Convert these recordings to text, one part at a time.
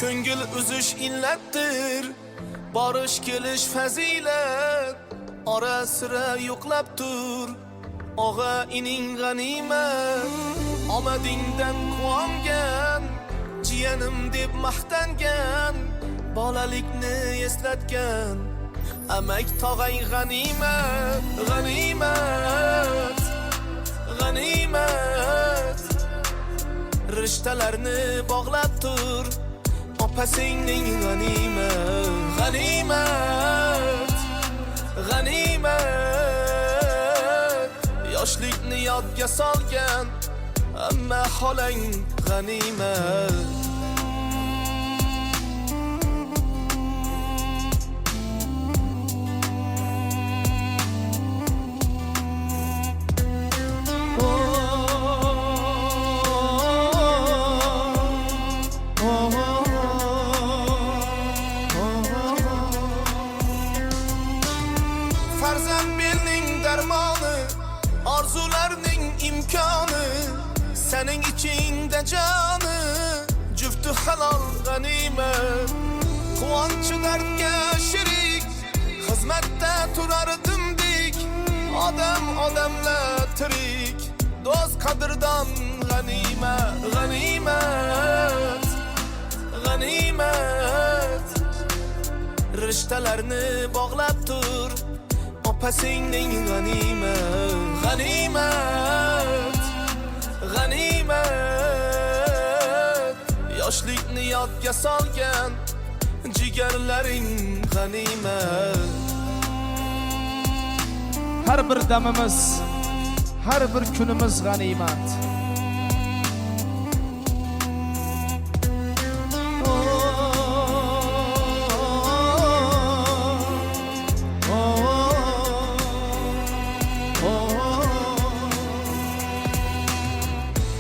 Ko'ngil uzish illatdir, borish kelish fazilat. Ora sira yo'qlab tur, og'a ining g'animat. Omadingdan quvongan, jiyanim deb maqtangan, bolalikni eslatgan. Amak tog'ang g'animat, g'animat, g'animat. Rishtalarni bog'lab tur, opa-singling g'animat, g'animat, g'animat. Yoshlikni yodga solgan, amma xolang g'animat. Farzand belning darmoni, orzularning imkoni, sening ichingda joni, jufti halol g'animat. Quvonchi dardga shirik, xizmatda turar dimdik, odam odamlar tirik, do'st qadrdon g'animat, g'animat, g'animat. Rishtalarni bog'lab tur, opa-singling g'animat, g'animat, g'animat. Yoshlikni yodga solgan, jigarlaring g'animat. Har bir damimiz, har bir kunimiz g'animat.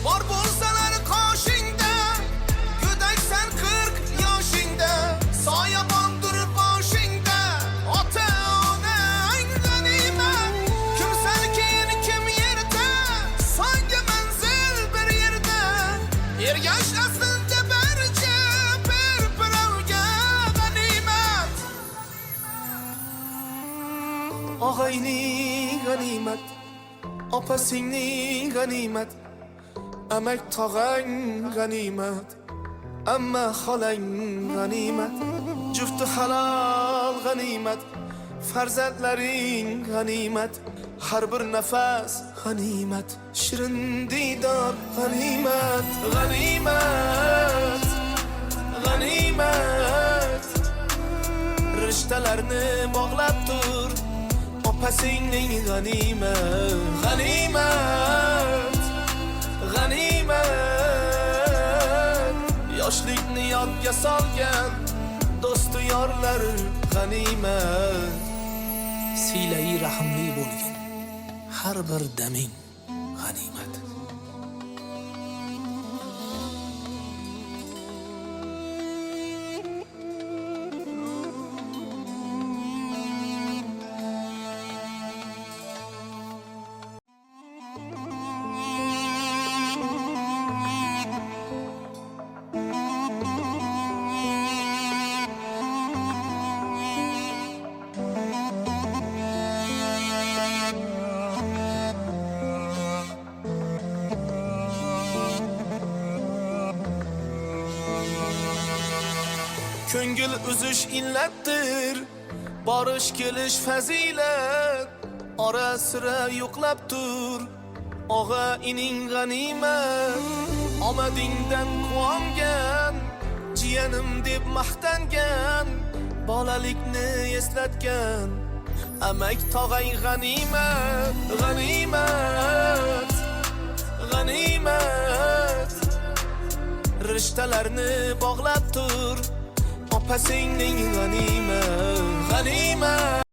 Bor bo'lsalar qoshingda, go'daksan 40 yoshingda, soyabondir boshingda, ota-onang g'animat. Kimsan keyin kim yerda, songa manzil bir yerda. Ergash aslida barcha bir-birovga g'animat. Og'ayning g'animat, opa-singling g'animat. Amak tog'ang g'animat, amma xolang g'animat. Jufti halol g'animat, farzandlaring g'animat. Har bir nafas g'animat, shirin diydor g'animat, g'animat, g'animat. Rishtalarni bog'lab tur, opa-singling g'animat, g'animat, g'animat. Yoshlikni yodga solgan, do'stu yorlar g'animat. Siylai rahimli bo'lgin, har bir daming g'animat. Ko'ngil uzish illatdir, borish kelish fazilat. Ora sira yo'qlab tur, og'a ining g'animat. Omadingdan quvongan, jiyanim deb maqtangan, bolalikni eslatgan. Amak tog'ang g'animat, g'animat, g'animat. Rishtalarni bog'lab tur, opa-singling g'animat, g'animat.